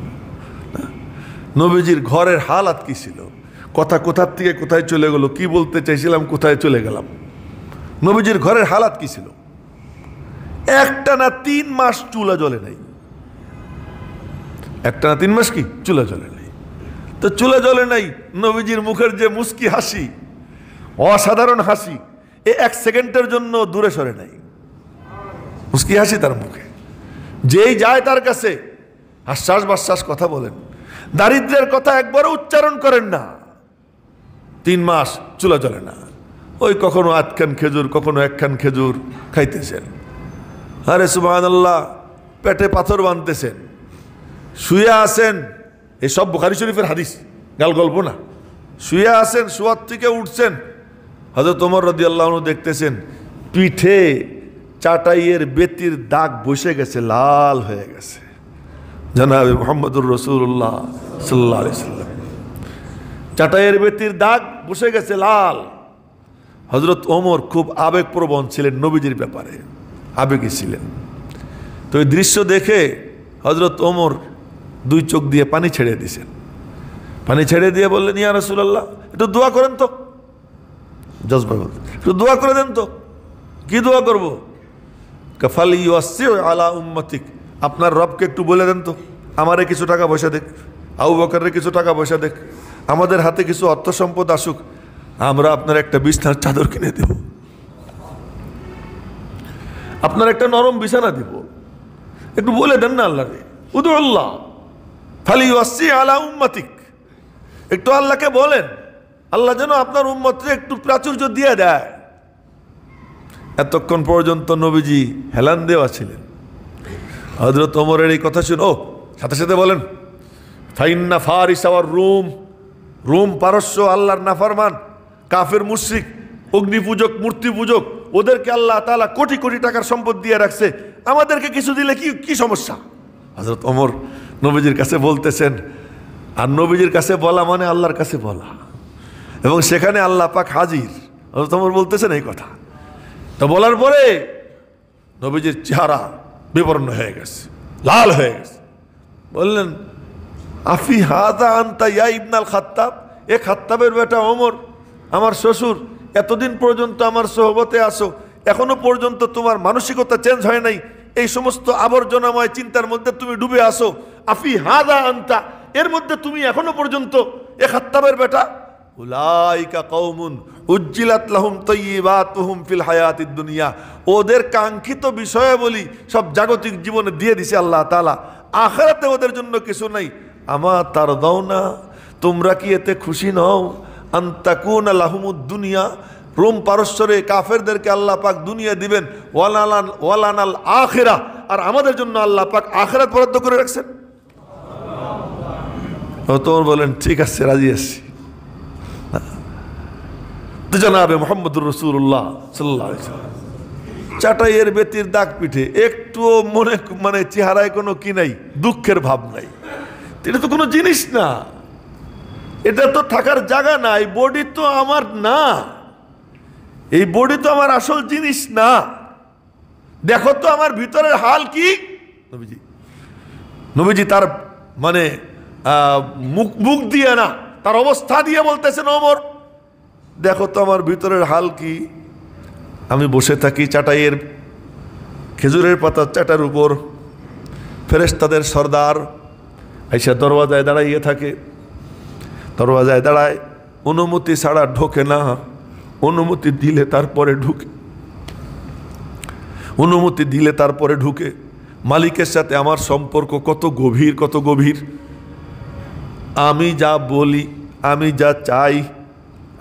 নবীজির ঘরের হালাত কি ছিল, কথা কোথার থেকে কোথায় চলে গেল, কি বলতে চাইছিলাম কোথায় চলে গেলাম। নবীজির ঘরের হালাত কি ছিল? একটানা 3 মাস চুলা জ্বলে নাই, একটানা 3 মাস কি চুলা জ্বলে নাই। তো চুলা জ্বলে নাই, নবীজির মুখের যে মুস্কি হাসি, অসাধারণ হাসি, এ 1 সেকেন্ডের জন্য দূরে সরে নাই। মুস্কি হাসি তার মুখে, যেই যায় তার কাছে হাস্যাস বাশ্বাস কথা বলেন, দারিদ্রের কথা একবারও উচ্চারণ করেন না। 3 মাস চুলা জ্বলে না, ওই কখনো 8 খান খেজুর, কখনো 1 খান খেজুর খাইতেছেন। আরে সুবহানাল্লাহ, পেটে পাথর বাঁধতেছেন, শুয়ে আছেন, এসব বুখারী শরীফের হাদিস, গাল গল্প না। শুয়ে আছেন, শুয়ার থেকে উঠছেন, হযরত ওমর রাদিয়াল্লাহু আনহু দেখতেছেন পিঠে চাটাইয়ের বেতির দাগ বসে গেছে, লাল হয়ে গেছে। জনাবে মুহাম্মদুর রাসূলুল্লাহ সাল্লাল্লাহু আলাইহি সাল্লাম, চাটাইয়ের বেতির দাগ বসে গেছে লাল। হযরত ওমর খুব আবেগপ্রবণ ছিলেন, নবীজির ব্যাপারে আবেগী ছিলেন। তো এই দৃশ্য দেখে হযরত ওমর 2 চোখ দিয়ে পানি ছেড়ে দিয়েছেন। পানি ছেড়ে দিয়ে বললেন, ইয়া রাসূলুল্লাহ একটু দোয়া করেন তো, জজবা বলতে, একটু দোয়া করে দেন তো। কি দোয়া করবো? কাফালি ওয়াসিউ আলা উম্মতিক, আপনার রবকে একটু বলে দেন তো আমারে কিছু টাকা পয়সা দেখ, আবু বকরের কিছু টাকা পয়সা দেখ, আমাদের হাতে কিছু অর্থ সম্পদ আসুক, আমরা আপনার একটা বিছানার চাদর কিনে দেব, আপনার একটা নরম বিছানা দিব, একটু বলে দেন না আল্লাহরে। উদুল্লাহ ফালি ওয়াসিউ আলা উম্মতিক, একটু আল্লাহকে বলেন আল্লাহ যেন আপনার উম্মতকে একটু প্রাচুর্য দিয়ে দেয়। এতক্ষণ পর্যন্ত নবীজি হেলান দেওয়া ছিলেন। হযরত ওমরের এই কথা শুনে সাথে সাথে বলেন, ফাইন্না ফারিস ওয়ার রুম, রোম পারস্য আল্লাহর নাফরমান কাফের মুশরিক অগ্নি পূজক মূর্তি পূজক, ওদেরকে আল্লাহ তাআলা কোটি কোটি টাকার সম্পদ দিয়ে রাখছে, আমাদেরকে কিছু দিলে কি সমস্যা? হযরত ওমর নবীজির কাছে বলতেছেন, আর নবীজির কাছে বলা মানে আল্লাহর কাছে বলা, এবং সেখানে আল্লাহ পাক হাজির। হযরত ওমর বলতেছেন এই কথা। তো বলার পরে নবীজির চেহারা বিবর্ণ হয়ে গেছে, লাল হয়ে গেছে। বললেন, আফি হাদা আনতা ইয়া ইবনাল খাত্তাব, এ খাত্তাবের বেটা ওমর, আমার শ্বশুর, এতদিন পর্যন্ত আমার সোহবতে আসো, এখনো পর্যন্ত তোমার মানসিকতা চেঞ্জ হয় নাই, এই সমস্ত আবর্জনাময় চিন্তার মধ্যে তুমি ডুবে আসো। আফি হাদা আনতা, এর মধ্যে তুমি এখনো পর্যন্ত, এ খাত্তাবের বেটা। উলাইকা কওমুন উজ্জিলাত লাহুম তাইয়্যিবাতুহুম ফিল হায়াতিদ দুনিয়া, ওদের কাঙ্ক্ষিত বিষয়াবলী সব জাগতিক জীবনে দিয়ে দিছে আল্লাহ তাআলা, আখিরাতে ওদের জন্য কিছু নাই। আমা তারদাউনা, তোমরা কি এতে খুশি নও? আনতাকুনা লাহুমুদ দুনিয়া, রোম পারস্যরে কাফেরদেরকে আল্লাহ পাক দুনিয়া দিবেন, ওয়ালানাল আখিরা, আর আমাদের জন্য আল্লাহ পাক আখিরাত বরাদ্দ করে রাখছেন। তোমরা বলেন ঠিক আছে, রাজি আছি। জনাবে মুহাম্মদুর রাসূলুল্লাহ সাল্লাল্লাহু আলাইহি ওয়াসাল্লাম চাটাইয়ের বেতির দাগ পিঠে, একটুও মানে চেহারায় কোনো কি নাই, দুঃখের ভাব নাই। এটা তো কোনো জিনিস না, এটা তো থাকার জায়গা না, এই বডি তো আমার না, এই বডি তো আমার আসল জিনিস না। দেখো তো আমার ভিতরের হাল কি। নবীজি তার মানে মুখ দিয়ে না, তার অবস্থা দিয়ে বলতেছেন, ওমর দেখো তো আমার ভিতরের হাল কি। আমি বসে থাকি চাটাইয়ের খেজুরের পাতার চাটার উপর, ফেরেশতাদের সর্দার আইসা দরওয়াজায় দাঁড়াইয়ে থাকে, দরওয়াজায় দাঁড়ায়, অনুমতি ছাড়া ঢোকে না, অনুমতি দিলে তারপরে ঢুকে, অনুমতি দিলে তারপরে ঢুকে। মালিকের সাথে আমার সম্পর্ক কত গভীর, কত গভীর। আমি যা বলি, আমি যা চাই,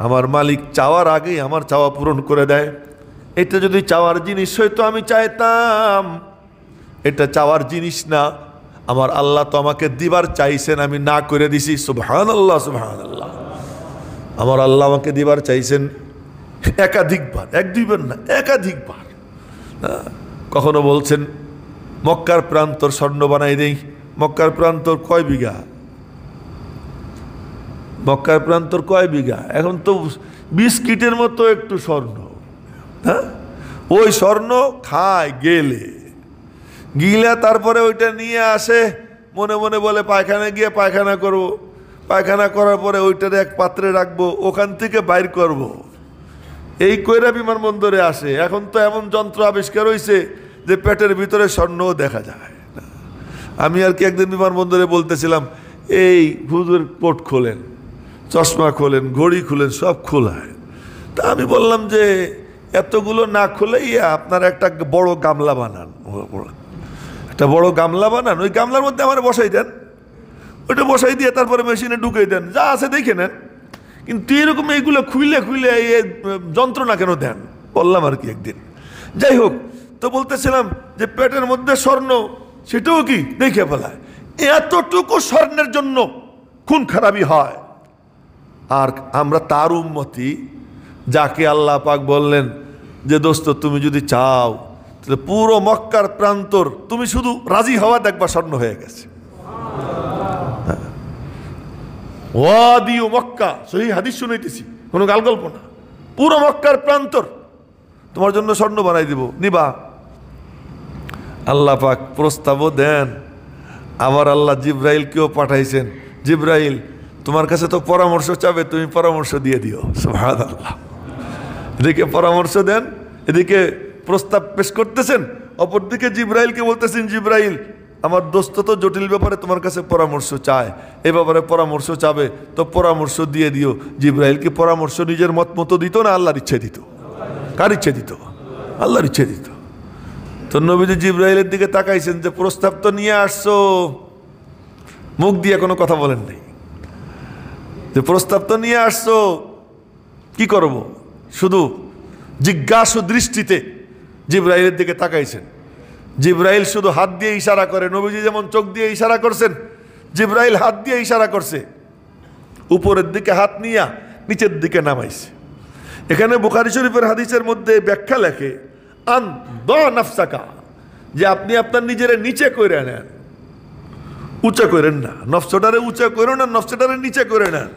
আমার মালিক চাওয়ার আগেই আমার চাওয়া পূরণ করে দেয়। এটা যদি চাওয়ার জিনিস হয়তো আমি চাইতাম, এটা চাওয়ার জিনিস না। আমার আল্লাহ তো আমাকে দিবার চাইছেন, আমি না করে দিছি। সুবহানাল্লাহ, সুবহানাল্লাহ। আমার আল্লাহ আমাকে দিবার চাইছেন একাধিকবার, এক দুইবার না, একাধিকবার। কখনো বলছেন মক্কার প্রান্তর স্বর্ণ বানাই দেই। মক্কার প্রান্তর কয় বিঘা? মক্কার প্রান্তর কয় বিঘা? এখন তো বিস্কিটের মতো একটু স্বর্ণ। হ্যাঁ, ওই স্বর্ণ খায় গেলে গিলা, তারপরে ওইটা নিয়ে আসে, মনে মনে বলে পায়খানা গিয়ে পায়খানা করব, পায়খানা করার পরে ওইটার এক পাত্রে রাখবো, ওখান থেকে বাইর করব। এই কইরা বিমানবন্দরে আসে। এখন তো এমন যন্ত্র আবিষ্কার হয়েছে যে পেটের ভিতরে স্বর্ণও দেখা যায়। আমি আর কি একদিন বিমানবন্দরে বলতেছিলাম, এই হুজুর কোট খোলেন, চশমা খোলেন, ঘড়ি খুলেন, সব খোলায়। তা আমি বললাম যে এতগুলো না খুলেই আপনারা একটা বড় গামলা বানান, একটা বড় গামলা বানান, ওই গামলার মধ্যে আমার বসাই দেন, ওইটা বসাই দিয়ে তারপরে মেশিনে ঢুকিয়ে দেন, যা আছে দেখে নেন। কিন্তু এরকম এইগুলো খুইলে খুইলে এই যন্ত্রণা কেন দেন? বললাম আর কি একদিন। যাই হোক, তো বলতেছিলাম যে পেটের মধ্যে স্বর্ণ, সেটাও কি দেখে ফেলায়। এতটুকু স্বর্ণের জন্য খুন খারাপি হয়। আর আমরা তার উম্মতি, যাকে আল্লাহ পাক বললেন যে দোস্ত তুমি যদি চাও তাহলে পুরো মক্কার প্রান্তর তুমি শুধু রাজি হওয়া দেখবা স্বর্ণ হয়ে গেছে। ওয়াদি ও মক্কা, সহি হাদিস শুনাইতেছি, কোনো গালগল্প না। পুরো মক্কার প্রান্তর তোমার জন্য স্বর্ণ বানাই দিব, নিবা। আল্লাহ পাক প্রস্তাবও দেন। আবার আল্লাহ জিব্রাইলকেও পাঠাইছেন, জিব্রাইল তোমার কাছে তো পরামর্শ চাবে, তুমি পরামর্শ দিয়ে দিও। সুবহানাল্লাহ। এদিকে পরামর্শ দেন, এদিকে প্রস্তাব পেশ করতেছেন, অপরদিকে জিব্রাইলকে বলতেছেন, জিব্রাইল আমার দোস্ত তো জটিল ব্যাপারে তোমার কাছে পরামর্শ চায়, এ ব্যাপারে পরামর্শ চাবে, তো পরামর্শ দিয়ে দিও। জিব্রাইলকে পরামর্শ নিজের মত মতো দিত না আল্লাহর ইচ্ছে দিত? কার ইচ্ছে দিত? আল্লাহর ইচ্ছে দিত। তো নবীজি জিব্রাইলের দিকে তাকাইছেন যে প্রস্তাব তো নিয়ে আসছো, মুখ দিয়ে কোনো কথা বলেন নাই, যে প্রস্তাব তো নিয়ে আসছো, কি করব? শুধু জিজ্ঞাসু দৃষ্টিতে জিব্রাইলের দিকে তাকাইছেন। জিব্রাইল শুধু হাত দিয়ে ইশারা করে, নবীজি যেমন চোখ দিয়ে ইশারা করছেন, জিব্রাইল হাত দিয়ে ইশারা করছে, উপরের দিকে হাত নিয়ে নিচের দিকে নামাইছে। এখানে বুখারী শরীফের হাদিসের মধ্যে ব্যাখ্যা লেখে, আন দ নাফসাকা, যে আপনি আপনার নিজের নিচে করে নেন, উঁচা করেন না, নফসটারে উঁচা করে না, নফসটারে নিচে করে নেন।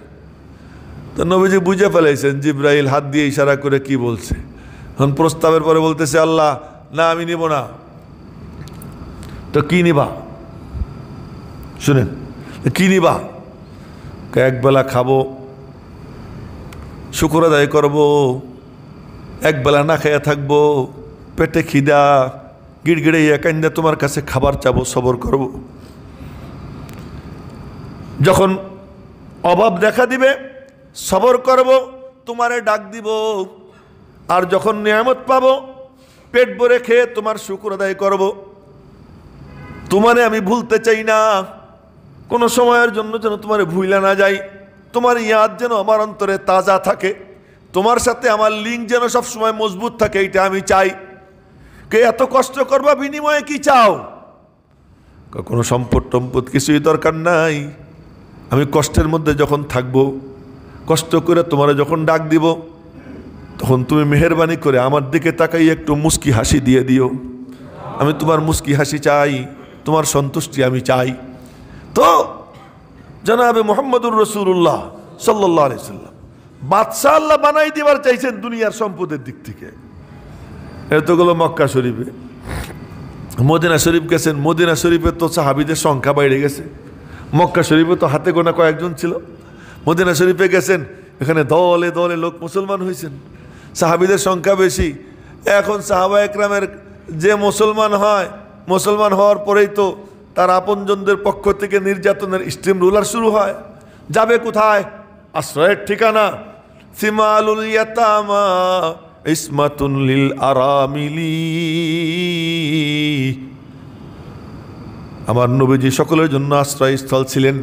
তো নবীজি বুঝে ফেলাইছেন জিব্রাইল হাত দিয়ে ইশারা করে কি বলছে। এখন প্রস্তাবের পরে বলতেছে আল্লাহ, না আমি নিব না। তো কি নিবা? শুনেন, কি নিবা? একবেলা খাবো, শুকর আদায় করবো, একবেলা না খেয়ে থাকবো, পেটে খিদা, গিড়গিড়ে কান্দা তোমার কাছে খাবার চাবো, সবর করব। যখন অভাব দেখা দিবে সবর করব, তোমারে ডাক দিব। আর যখন নিয়ামত পাবো পেট ভরে খেয়ে তোমার শুকর আদায় করব। তোমারে আমি ভুলতে চাই না, কোনো সময়ের জন্য যেন তোমারে ভুইলা না যাই, তোমার ইয়াদ যেন আমার অন্তরে তাজা থাকে, তোমার সাথে আমার লিঙ্ক যেন সব সময় মজবুত থাকে, এটা আমি চাই। কে এত কষ্ট করবা, বিনিময়ে কি চাও? কোনো সম্পদ টম্পদ কিছুই দরকার নাই। আমি কষ্টের মধ্যে যখন থাকবো, কষ্ট করে তোমারে যখন ডাক দিব, তখন তুমি মেহেরবানি করে আমার দিকে তাকাই একটু মুস্কি হাসি দিয়ে দিও। আমি তোমার মুস্কি হাসি চাই, তোমার সন্তুষ্টি আমি চাই। তো জনাবে মুহাম্মদুর রাসূলুল্লাহ সাল্লাল্লাহু আলাইহি সাল্লাম বাদশাহ আল্লাহ বানাই দিবার চাইছেন দুনিয়ার সম্পদের দিক থেকে। এতগুলো মক্কা শরীফে, মদিনা শরীফ গেছেন, মদিনা শরীফে তো সাহাবীদের সংখ্যা বেড়ে গেছে, মক্কা শরীফে তো হাতে গোনা কয়েকজন ছিল। মদিনা শরীফে গেছেন, এখানে দলে দলে লোক মুসলমান হয়েছেন, সাহাবীদের সংখ্যা বেশি। এখন সাহাবা একরামের যে মুসলমান হয়, মুসলমান হওয়ার পরেই তো তার আপনজনদের পক্ষ থেকে নির্যাতনের স্টিম রুলার শুরু হয়। যাবে কোথায়? আশ্রয়ের ঠিকানা। সিমালুল ইয়াতামা ইসমাতুন লিল আরামিলি। আমার নবীজি সকলের জন্য আশ্রয়স্থল ছিলেন।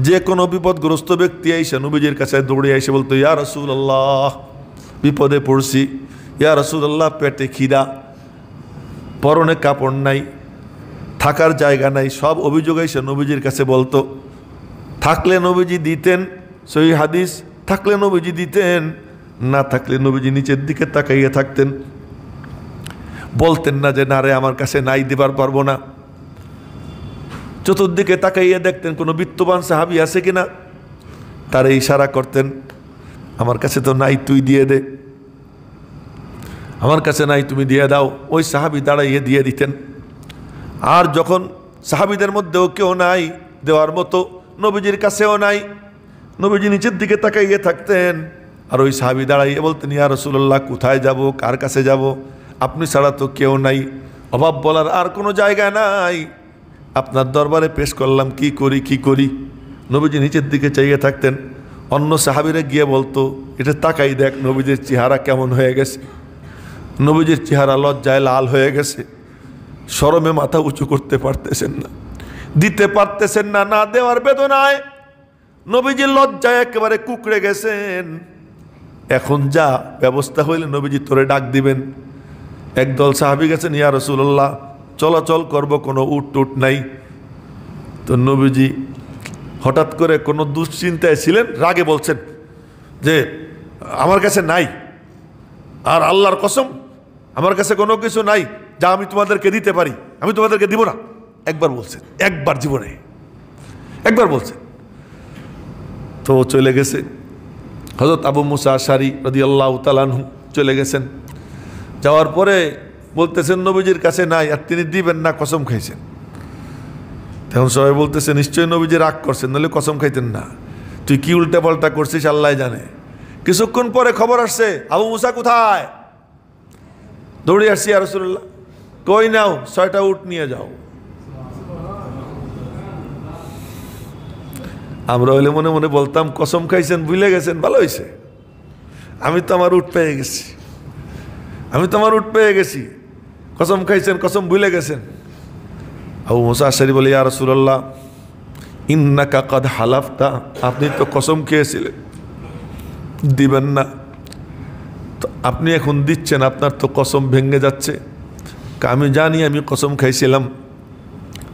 যে কোনো বিপদগ্রস্ত ব্যক্তি এসে নবীজির কাছে দৌড়ে এসে বলতো, ইয়া রাসূলুল্লাহ বিপদে পড়ছি, ইয়া রাসূলুল্লাহ পেটে খিদা, পরনে কাপড় নাই, থাকার জায়গা নাই, সব অভিযোগ এসে নবীজির কাছে বলতো। থাকলে নবীজি দিতেন, সহিহ হাদিস, থাকলে নবীজি দিতেন, না থাকলে নবীজি নিচের দিকে তাকাইয়ে থাকতেন, বলতেন না যে না রে আমার কাছে নাই, দিবার পারবো না। চতুর্দিকে তাকাইয়ে দেখতেন কোনো বিত্তবান সাহাবী আছে কিনা, তারে ইশারা করতেন, আমার কাছে তো নাই, তুই দিয়ে দে, আমার কাছে নাই, তুমি দিয়ে দাও। ওই সাহাবী দাঁড়াইয়ে দিয়ে দিতেন। আর যখন সাহাবীদের মধ্যেও কেউ নাই দেওয়ার মতো, নবীজির কাছেও নাই, নবীজি নিচের দিকে তাকাইয়ে থাকতেন, আর ওই সাহাবী দাঁড়াইয়ে বলতেন, ইয়া রাসূলুল্লাহ কোথায় যাব, কার কাছে যাব, আপনি ছাড়া তো কেউ নাই, অভাব বলার আর কোনো জায়গা নাই, আপনার দরবারে পেশ করলাম, কি করি কি করি। নবীজি নিচের দিকে চাইয়ে থাকতেন। অন্য সাহাবীরা গিয়ে বলতো, এটা তাকাই দেখ নবীজির চেহারা কেমন হয়ে গেছে, নবীজির চেহারা লজ্জায় লাল হয়ে গেছে, শরমে মাথা উঁচু করতে পারতেছেন না, দিতে পারতেছেন না, না দেওয়ার বেদনায় নবীজির লজ্জায় একেবারে কুকড়ে গেছেন। এখন যা ব্যবস্থা হইলে নবীজি তোরে ডাক দিবেন। একদল সাহাবী গেছেন, ইয়া রাসূলুল্লাহ চলাচল করব, কোনো উট টুট নাই। তো নবীজি হঠাৎ করে কোনো দুশ্চিন্তায় ছিলেন, রাগে বলছেন যে আমার কাছে নাই, আর আল্লাহর কসম আমার কাছে কোনো কিছু নাই যা আমি তোমাদেরকে দিতে পারি, আমি তোমাদেরকে দিব না। একবার বলছেন, একবার জীবনে একবার বলছেন। তো চলে গেছে। হযরত আবু মুসা আশআরী রাদিয়াল্লাহু তাআলা আনহু চলে গেছেন। যাওয়ার পরে বলতেছেন নবীজির কাছে নাই, আর তিনি দিবেন না, কসম খাইছেন। তখন সবাই বলতেছে নিশ্চয়ই নবীজি রাগ করছেন, নাহলে কসম খাইতেন না, তুই কি উল্টা পাল্টা করছিস আল্লাহ জানে। কিছুক্ষণ পরে খবর আসছে, আবু মুসা কোথায়? দৌড়ে আসছি, ইয়া রাসূলুল্লাহ। কই নাও, 6টা উট নিয়ে যাও। আমরা হইলে মনে মনে বলতাম, কসম খাইছেন, ভুলে গেছেন, ভালো হয়েছে, আমি তো আমার উট পেয়ে গেছি, আমি তো আমার উট পেয়ে গেছি। কসম খাইছেন, কসম ভুলে গেছেন। আবু মুসা আশআরী বলে, ইয়া রাসূলুল্লাহ ইন্নাকা কাদ হালাফতা, আপনি তো কসম খেয়েছিলেন দিবেন না, তো আপনি এখন দিচ্ছেন, আপনার তো কসম ভেঙে যাচ্ছে। আমি জানি আমি কসম খাইছিলাম,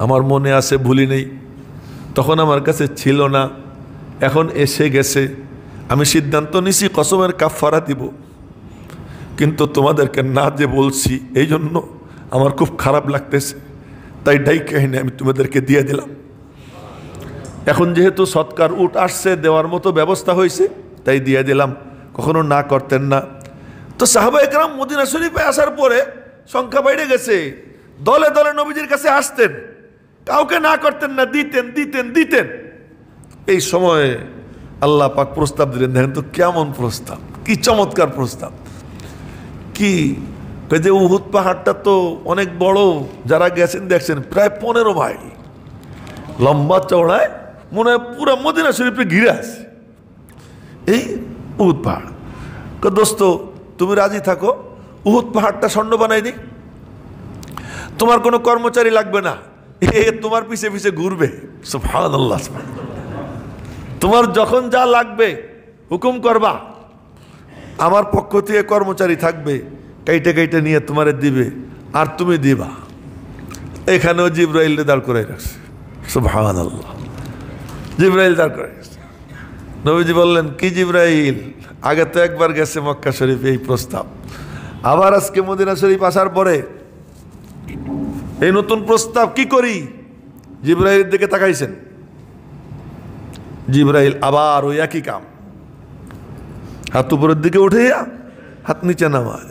আমার মনে আছে, ভুলি নেই, তখন আমার কাছে ছিল না, এখন এসে গেছে। আমি সিদ্ধান্ত নিছি কসমের কাফারা দিব, কিন্তু তোমাদেরকে না যে বলছি এই জন্য আমার খুব খারাপ লাগতেছে, তাই ডাইকে এনে আমি তোমাদেরকে দিয়ে দিলাম। এখন যেহেতু সৎকার উট আসছে, দেওয়ার মতো ব্যবস্থা হয়েছে, তাই দিয়ে দিলাম, কখনো না করতেন না। তো সাহাবা একরাম মদিনা শরীফে আসার পরে সংখ্যা বেড়ে গেছে, দলে দলে নবীজির কাছে আসতেন, কাউকে না করতেন না, দিতেন দিতেন দিতেন। এই সময়ে আল্লাহ পাক প্রস্তাব দিলেন, দেখেন তো কেমন প্রস্তাব, কি চমৎকার প্রস্তাব। কি যে উহুদ পাহাড়টা তো অনেক বড়, যারা গেছেন দেখছেন, প্রায় 15 মাইল লম্বা চওড়ায়, মনে হয় পুরো মদিনা শরীফে ঘিরে আছে এই উহুদ পাহাড়। দোস্ত তুমি রাজি থাকো, উহুদ পাহাড়টা স্বর্ণ বানাই দিই, তোমার কোনো কর্মচারী লাগবে না, এ তোমার পিছে পিছে ঘুরবে। সুবহানাল্লাহ, তোমার যখন যা লাগবে হুকুম করবা, আমার পক্ষ থেকে কর্মচারী থাকবে, কাইটে কাইটে নিয়ে তোমারে দিবে আর তুমি দিবা। এখানেও জিবরাইল দাঁড় করে রাখছে। সুবহানাল্লাহ, জিবরাইল দাঁড় করে রাখছে। নবীজি বললেন, কি জিবরাইল, আগে তো একবার গেছে মক্কা শরীফ এই প্রস্তাব, আবার আজকে মদিনা শরীফ আসার পরে এই নতুন প্রস্তাব, কি করি? জিবরাইলের দিকে তাকাইছেন, জিবরাইল আবার ওই একই কাম, হাত উপরের দিকে উঠে হাত নিচে নামায়।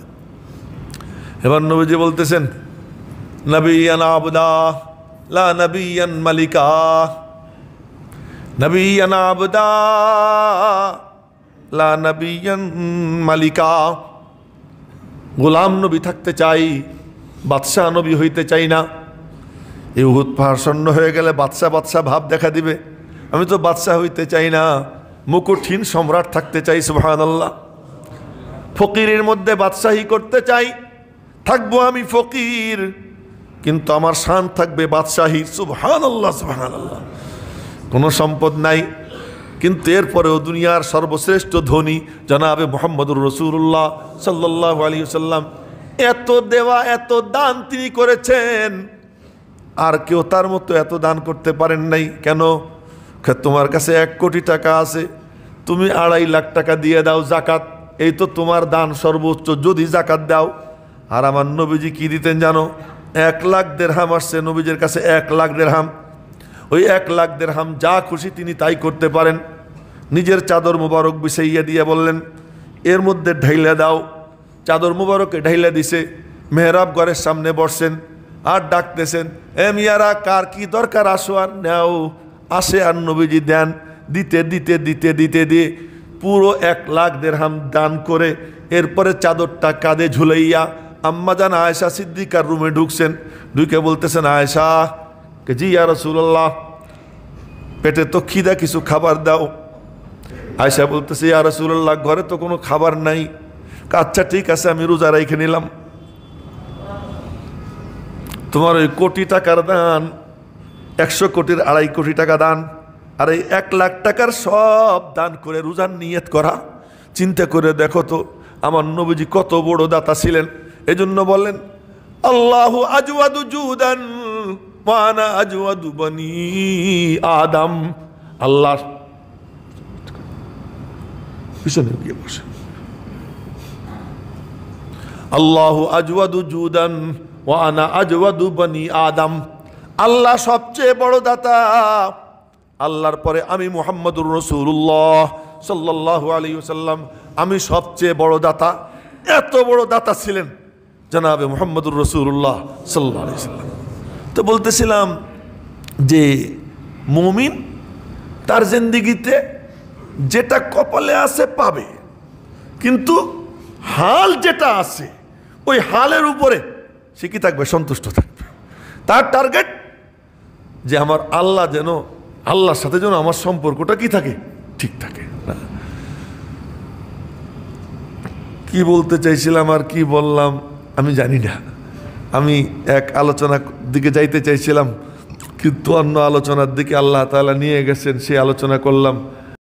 এবার নবীজি বলতেছেন, নবিয়ান আবদা লা নবিয়ান মালিকা, নবিয়ান আবদা লা নবিয়ান মালিকা। গোলাম নবী থাকতে চাই, বাদশাহ নবী হইতে চাই না। এই উহুদ পাহাড় স্বর্ণ হয়ে গেলে বাদশাহ বাদশাহ ভাব দেখা দিবে, আমি তো বাদশাহ হইতে চাই না, মুকুটহীন সম্রাট থাকতে চাই। সুবহানাল্লাহ, ফকিরের মধ্যে বাদশাহী করতে চাই, থাকবো আমি ফকির, কিন্তু আমার শান থাকবে বাদশাহী। সুবহানাল্লাহ, সুবহানাল্লাহ। কোনো সম্পদ নাই, কিন্তু এরপরেও দুনিয়ার সর্বশ্রেষ্ঠ ধনী জনাবে মুহাম্মদুর রাসূলুল্লাহ সাল্লাল্লাহু আলাইহি ওয়াসাল্লাম, এত দেওয়া এত দান তিনি করেছেন, আর কেউ তার মতো এত দান করতে পারেন নাই। কেন? তোমার কাছে 1 কোটি টাকা আছে, তুমি 2.5 লাখ টাকা দিয়ে দাও জাকাত, এই তো তোমার দান সর্বোচ্চ যদি জাকাত দাও। আর আমার নবীজি কি দিতেন জানো? 1 লাখ দিরহাম আসছে নবীজির কাছে, 1 লাখ দিরহাম। ওই 1 লাখ দিরহাম যা খুশি তিনি তাই করতে পারেন। নিজের চাদর মুবারক বিছাইয়া দিয়ে বললেন, এর মধ্যে ঢাইলা দাও। চাদর মুবারকে ঢাইলা দিছে, মেহরাব ঘরের সামনে বসছেন আর ডাকতেছেন, এ মিয়ারা, কার কি দরকার, আসো আর নাও। আসে আর নবীজি দেন, দিতে দিতে দিতে দিতে দিয়ে পুরো 1 লাখ দিরহাম দান করে এরপরে চাদরটা কাঁধে ঝুলাইয়া আম্মাজান আয়েশা সিদ্দিকার রুমে ঢুকছেন। ঢুকে বলতেছেন, আয়েশা, জি ইয়া রাসূলুল্লাহ, পেটে তো খিদা, কিছু খাবার দাও। আয়েশা বলতেছে, ইয়া রাসূলুল্লাহ, ঘরে তো কোনো খাবার নাই। আচ্ছা ঠিক আছে, আমি রোজা রেখে নিলাম। তোমার ওই কোটি টাকার দান, 100 কোটির 2.5 কোটি টাকা দান, আর এই 1 লাখ টাকার সব দান করে রোজার নিয়ত করা। চিন্তা করে দেখো তো আমার নবীজি কত বড় দাতা ছিলেন। এজন্য বলেন, আল্লাহু আজওয়াদু জুদান ওয়া আনা আজওয়াদু বনি আদম। আল্লাহ পিছনে গিয়ে বসে, আল্লাহু আজওয়াদু জুদান ওয়া আনা আজওয়াদু বনি আদম। আল্লাহ সবচেয়ে বড় দাতা, আল্লাহর পরে আমি মুহাম্মদুর রাসূলুল্লাহ সাল্লাল্লাহু আলাইহি ওয়াসাল্লাম, আমি সবচেয়ে বড় দাতা। এত বড় দাতা ছিলেন জনাবে মুহাম্মদুর রাসূলুল্লাহ সাল্লাল্লাহু আলাইহি ওয়াসাল্লাম। তো বলতেছিলাম যে মুমিন তার জিন্দেগিতে যেটা কপালে আছে পাবে, কিন্তু হাল যেটা আছে ওই হালের উপরে সে কি থাকবে? সন্তুষ্ট থাকবে। তার টার্গেট যে আমার আল্লাহর সাথে যেন আমার সম্পর্কটা কি থাকে? ঠিক থাকে। কি বলতে চাইছিলাম আর কি বললাম আমি জানি না। আমি এক আলোচনার দিকে যাইতে চাইছিলাম, কিন্তু অন্য আলোচনার দিকে আল্লাহ তাআলা নিয়ে গেছেন, সেই আলোচনা করলাম।